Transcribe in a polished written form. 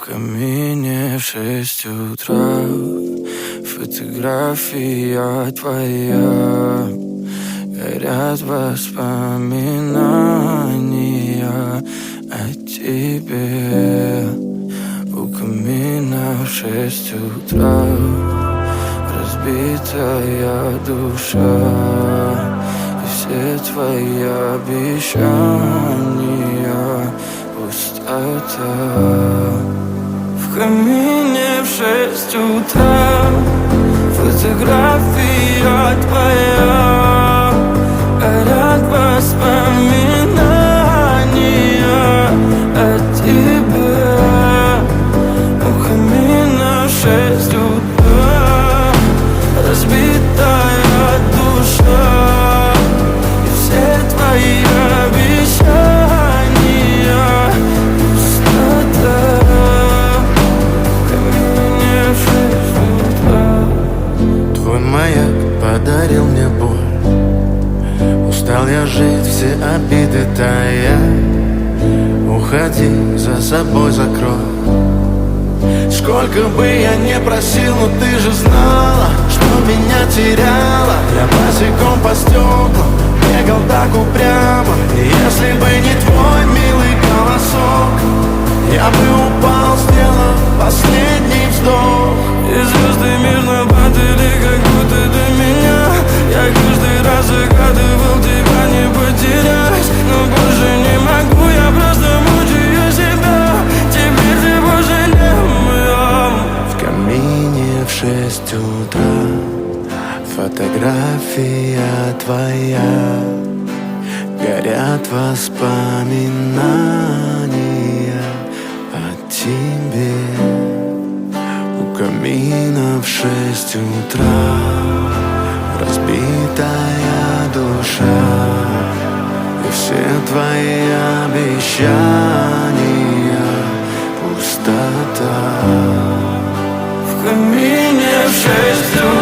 В камине в 6 утра фотография твоя. Горят воспоминания о тебе. У камина в 6 утра разбитая душа. И все твои обещания пустота. В камине в 6 утра фотография твоя. Горят воспоминания о тебе. У камина в 6 утра разбитая душа. И все твои обещания пустота. В камине в 6 утра. Твой маяк подарил мне боль. Устал я жить, все обиды тая. Уходи, за собой закрой. Сколько бы я не просил, но ты же знала, что меня теряла. Я босиком по стеклам бегал так упрямо. И если бы не твой милый голосок, я бы упал, сделав последний вздох. И звезды мирно падали, как будто до меня. Я каждый раз загадывал тебя не потерять, но больше не могу, я просто мучаю себя. Теперь ты больше не моя. В камине в 6 утра фотография твоя. Горят воспоминания о тебе. У камина в 6 утра разбитая душа. И все твои обещания пустота. В камине в 6 утра